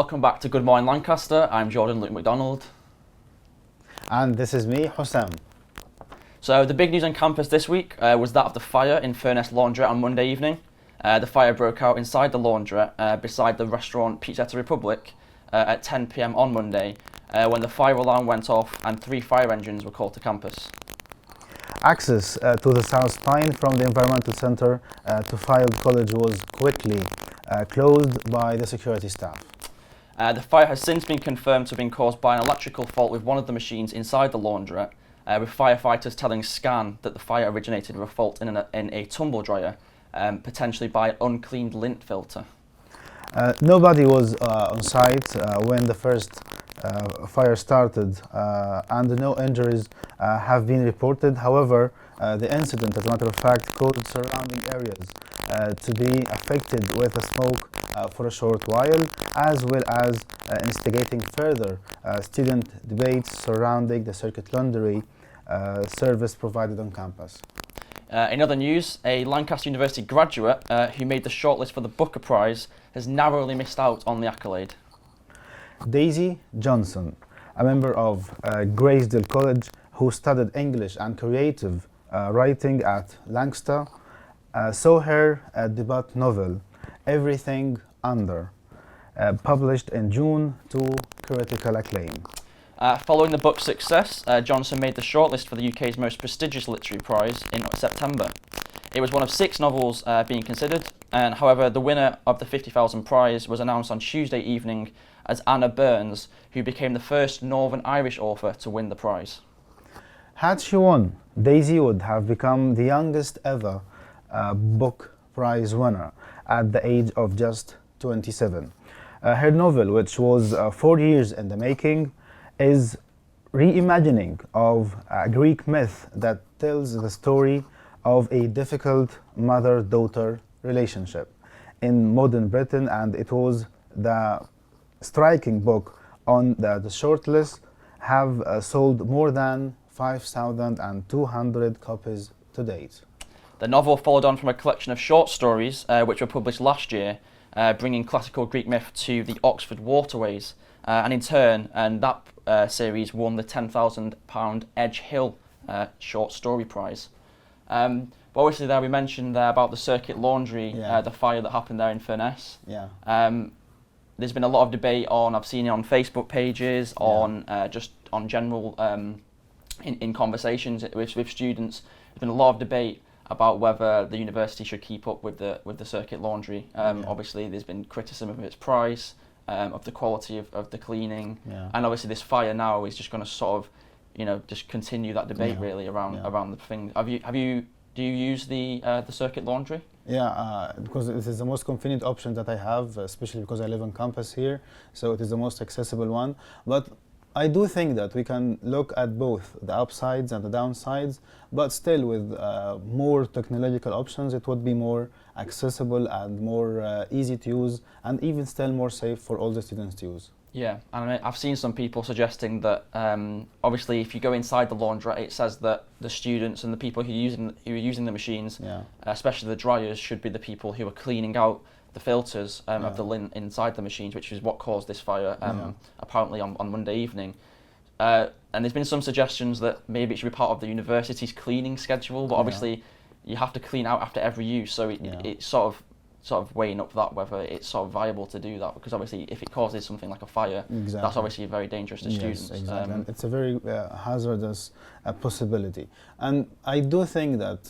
welcome back to Good Morning Lancaster. I'm Jordan Luke McDonald. And this is me, Hussam. So the big news on campus this week was that of the fire in Furness Laundrette on Monday evening. The fire broke out inside the laundrette beside the restaurant Pizzetta Republic at 10 p.m. on Monday when the fire alarm went off and 3 fire engines were called to campus. Access to the South Spine from the Environmental Center to Field College was quickly closed by the security staff. The fire has since been confirmed to have been caused by an electrical fault with one of the machines inside the laundrette, with firefighters telling Scan that the fire originated with a fault in a tumble dryer, potentially by an uncleaned lint filter. Nobody was on site when the first fire started, and no injuries have been reported. However, the incident, as a matter of fact, caused surrounding areas to be affected with the smoke for a short while, as well as instigating further student debates surrounding the circuit laundry service provided on campus. In other news, a Lancaster University graduate who made the shortlist for the Booker Prize has narrowly missed out on the accolade. Daisy Johnson, a member of Graysdale College who studied English and creative writing at Lancaster, saw her debut novel, Everything Under, published in June to critical acclaim. Following the book's success, Johnson made the shortlist for the UK's most prestigious literary prize in September. It was one of 6 novels being considered, and however, the winner of the £50,000 prize was announced on Tuesday evening as Anna Burns, who became the first Northern Irish author to win the prize. Had she won, Daisy would have become the youngest ever book prize winner at the age of just 27. Her novel, which was 4 years in the making, is reimagining of a Greek myth that tells the story of a difficult mother-daughter relationship in modern Britain, and it was the striking book on the shortlist, have sold more than 5,200 copies to date. The novel followed on from a collection of short stories which were published last year, bringing classical Greek myth to the Oxford waterways, and in turn, that series won the £10,000 Edge Hill short story prize. But obviously there we mentioned about the circuit laundry, the fire that happened there in Furness. There's been a lot of debate I've seen it on Facebook pages, just on general, in conversations with students. There's been a lot of debate about whether the university should keep up with the circuit laundry. Obviously there's been criticism of its price, of the quality of the cleaning, and obviously this fire now is just going to sort of, just continue that debate really around the thing. Do you use the circuit laundry? Because it is the most convenient option that I have, especially because I live on campus here, so it is the most accessible one. But I do think that we can look at both the upsides and the downsides, but still with more technological options, it would be more accessible and more easy to use, and even still more safe for all the students to use. Yeah, and I've seen some people suggesting that obviously if you go inside the laundrette, it says that the students and the people who are using the machines, especially the dryers, should be the people who are cleaning out the filters of the lint inside the machines, which is what caused this fire apparently on Monday evening. And there's been some suggestions that maybe it should be part of the university's cleaning schedule, but obviously you have to clean out after every use, so it's sort of weighing up that whether it's sort of viable to do that, because obviously if it causes something like a fire, that's obviously very dangerous to students. Exactly. And it's a very hazardous possibility, and I do think that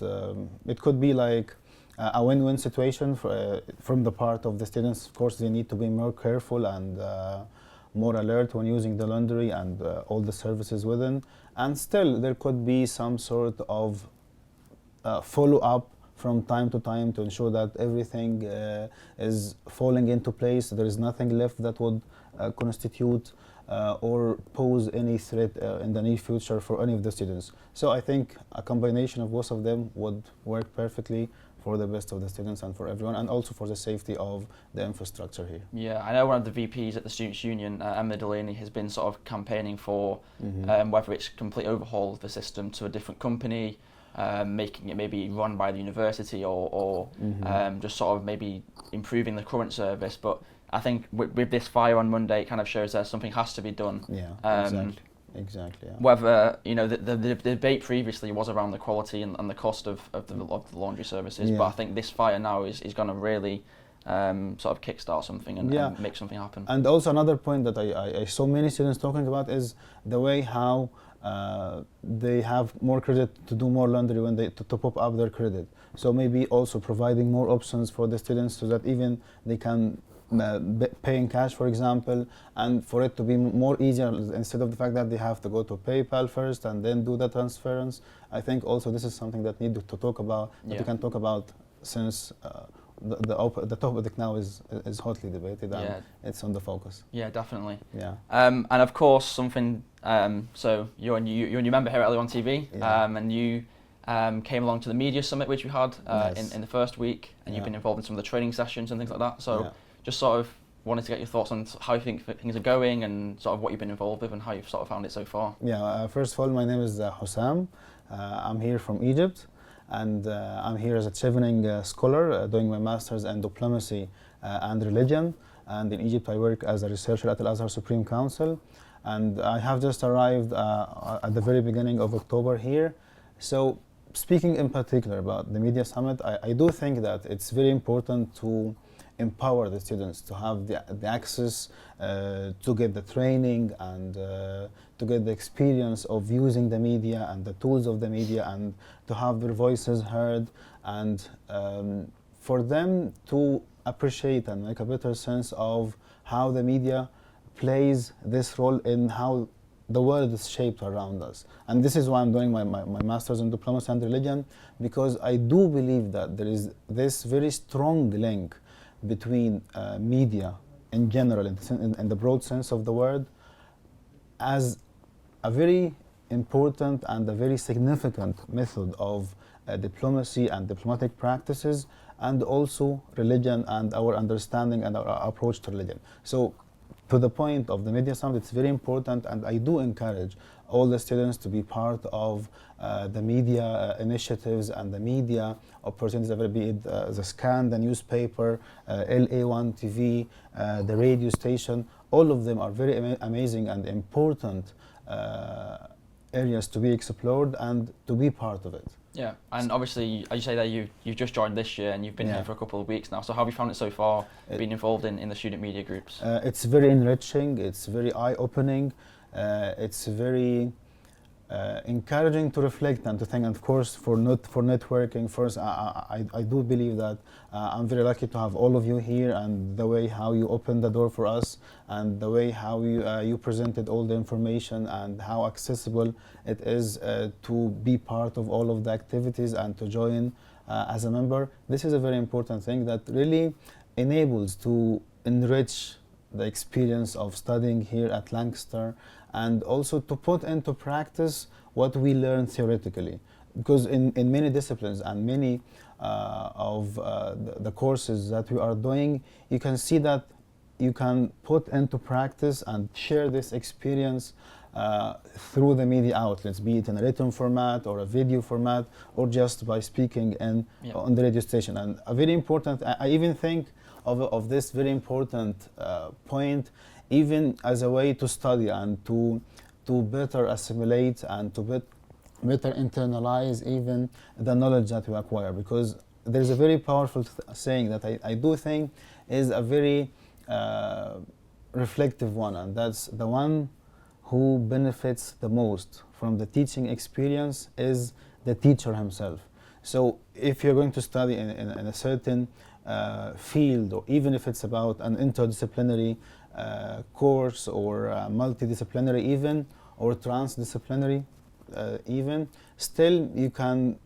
it could be like a win-win situation from the part of the students. Of course, they need to be more careful and more alert when using the laundry and all the services within, and still there could be some sort of follow-up from time to time to ensure that everything is falling into place. There is nothing left that would constitute or pose any threat in the near future for any of the students. So I think a combination of both of them would work perfectly for the best of the students and for everyone, and also for the safety of the infrastructure here. Yeah, I know one of the VPs at the Students' Union, Emma Delaney, has been sort of campaigning for whether it's a complete overhaul of the system to a different company, making it maybe run by the university or just sort of maybe improving the current service. But I think with this fire on Monday, it kind of shows that something has to be done. Yeah, exactly. Yeah. Whether the debate previously was around the quality and the cost of the laundry services, but I think this fire now is going to really sort of kickstart something and make something happen. And also another point that I saw many students talking about is the way how they have more credit to do more laundry when they to top up their credit. So maybe also providing more options for the students so that even they can pay in cash, for example, and for it to be more easier instead of the fact that they have to go to PayPal first and then do the transference. I think also this is something that need to talk about, that we can talk about, since the topic now is hotly debated and it's on the focus. Yeah, definitely. Yeah. And of course something. So you're a new member here at LA1 TV, and you came along to the media summit which we had in the first week, and you've been involved in some of the training sessions and things like that. So just sort of wanted to get your thoughts on how you think things are going and sort of what you've been involved with and how you've sort of found it so far. Yeah. First of all, my name is Hussam. I'm here from Egypt. And I'm here as a chevening scholar doing my master's in diplomacy and religion. And in Egypt, I work as a researcher at Al-Azhar Supreme Council. And I have just arrived at the very beginning of October here. So speaking in particular about the Media Summit, I do think that it's very important to empower the students to have the access to get the training and to get the experience of using the media and the tools of the media, and to have their voices heard, and for them to appreciate and make a better sense of how the media plays this role in how the world is shaped around us. And this is why I'm doing my master's in diplomacy and religion, because I do believe that there is this very strong link between media in general, in the broad sense of the word, as a very important and a very significant method of diplomacy and diplomatic practices, and also religion and our understanding and our approach to religion. So to the point of the Media Summit, it's very important, and I do encourage all the students to be part of the media initiatives and the media opportunities, be it the Scan, the newspaper, LA1 TV, the radio station. All of them are very amazing and important areas to be explored and to be part of it. Yeah, and obviously, as you say there, you've just joined this year and you've been here for a couple of weeks now. So how have you found it so far, being involved in the student media groups? It's very enriching, it's very eye-opening, it's very encouraging to reflect and to think. And of course, for networking, first, I do believe that I'm very lucky to have all of you here, and the way how you opened the door for us, and the way how you presented all the information, and how accessible it is to be part of all of the activities and to join as a member. This is a very important thing that really enables to enrich the experience of studying here at Lancaster, and also to put into practice what we learn theoretically. Because in many disciplines and many of the courses that we are doing, you can see that you can put into practice and share this experience through the media outlets, be it in a written format or a video format, or just by speaking on the radio station. And a very important, I even think of this very important point, even as a way to study and to better assimilate and to better internalize even the knowledge that we acquire. Because there's a very powerful saying that I do think is a very reflective one, and that's the one who benefits the most from the teaching experience is the teacher himself. So if you're going to study in a certain field, or even if it's about an interdisciplinary course, or multidisciplinary even, or transdisciplinary even, still you can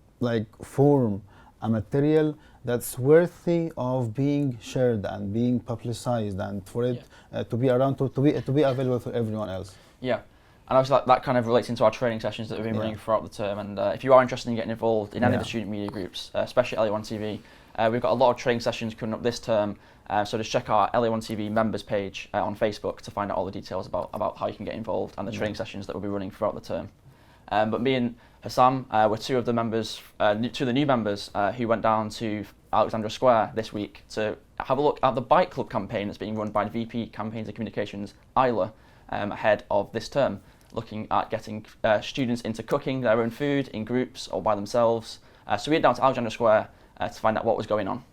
form a material that's worthy of being shared and being publicized, and for it to be around, to be available for everyone else. Yeah. And obviously that kind of relates into our training sessions that we've been running throughout the term. And if you are interested in getting involved in any of the student media groups, especially LA1 TV, we've got a lot of training sessions coming up this term. So just check our LA1 TV members page on Facebook to find out all the details about how you can get involved and the training sessions that we'll be running throughout the term. But me and Hassam were two of the members, two of the new members who went down to Alexandra Square this week to have a look at the Bike Club campaign that's being run by the VP Campaigns and Communications, Isla, ahead of this term, looking at getting students into cooking their own food in groups or by themselves. So we went down to Alexandra Square to find out what was going on.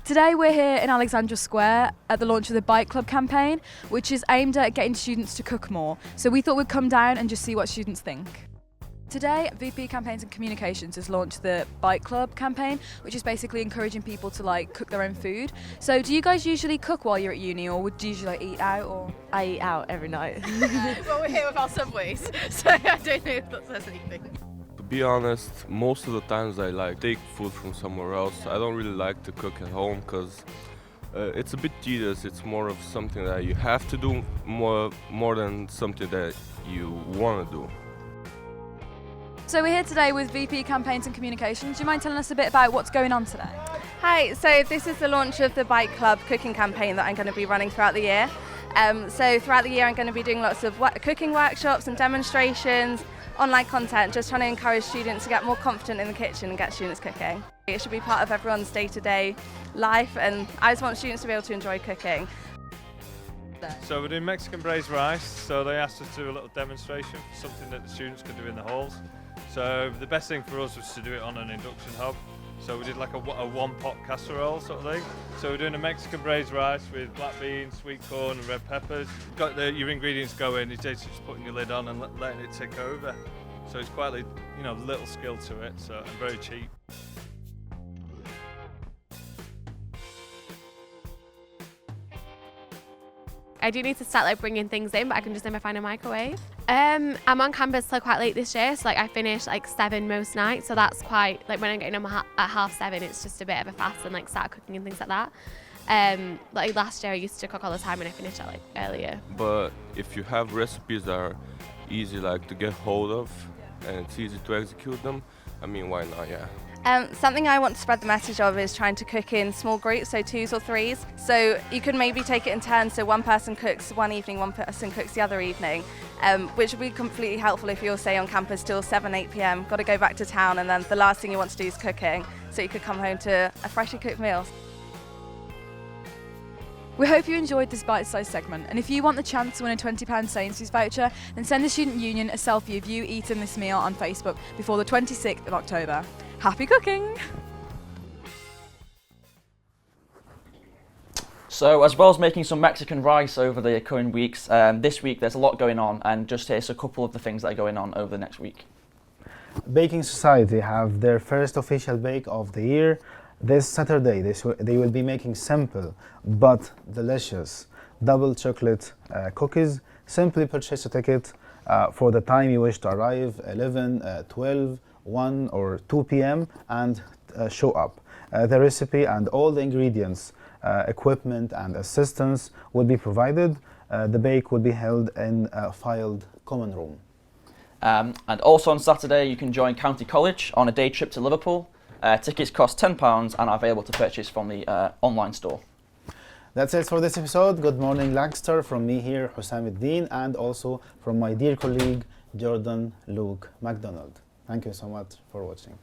Today we're here in Alexandra Square at the launch of the Bike Club campaign, which is aimed at getting students to cook more. So we thought we'd come down and just see what students think. Today, VP Campaigns and Communications has launched the Bike Club campaign, which is basically encouraging people to cook their own food. So do you guys usually cook while you're at uni, or would you usually eat out? Or I eat out every night. Well, we're here with our Subways, so I don't know if that says anything. To be honest, most of the times I take food from somewhere else. I don't really like to cook at home because it's a bit tedious. It's more of something that you have to do more than something that you want to do. So we're here today with VP Campaigns and Communications. Do you mind telling us a bit about what's going on today? Hi, so this is the launch of the Bike Club cooking campaign that I'm going to be running throughout the year. So throughout the year I'm going to be doing lots of cooking workshops and demonstrations, online content, just trying to encourage students to get more confident in the kitchen and get students cooking. It should be part of everyone's day-to-day life, and I just want students to be able to enjoy cooking. So we're doing Mexican braised rice, so they asked us to do a little demonstration, something that the students could do in the halls. So the best thing for us was to do it on an induction hob. So we did like a one-pot casserole sort of thing. So we're doing a Mexican braised rice with black beans, sweet corn and red peppers. Got your ingredients going, it's just putting your lid on and letting it tick over. So it's quite little skill to it, so and very cheap. I do need to start bringing things in, but I can just never find a microwave. I'm on campus till quite late this year, so I finish 7 most nights, so that's quite when I'm getting home at 7:30, it's just a bit of a fast and start cooking and things like that. Last year I used to cook all the time and I finished at earlier. But if you have recipes that are easy to get hold of and it's easy to execute them, I mean, why not? Yeah. Something I want to spread the message of is trying to cook in small groups, so 2s or 3s. So you could maybe take it in turns, so one person cooks one evening, one person cooks the other evening, which would be completely helpful if you're, say, on campus till 7, 8 p.m, got to go back to town, and then the last thing you want to do is cooking, so you could come home to a freshly cooked meal. We hope you enjoyed this bite-sized segment, and if you want the chance to win a £20 Sainsbury's voucher, then send the Student Union a selfie of you eating this meal on Facebook before the 26th of October. Happy cooking! So as well as making some Mexican rice over the coming weeks, this week there's a lot going on, and just here's a couple of the things that are going on over the next week. Baking Society have their first official bake of the year. This Saturday they will be making simple but delicious double chocolate cookies. Simply purchase a ticket for the time you wish to arrive, 11, 12, 1 or 2 p.m. and show up. The recipe and all the ingredients, equipment and assistance will be provided. The bake will be held in a filed common room. And also on Saturday you can join County College on a day trip to Liverpool. Tickets cost £10 and are available to purchase from the online store. That's it for this episode. Good morning, Lancaster, from me here, Hussam Eddin, and also from my dear colleague, Jordan Luke MacDonald. Thank you so much for watching.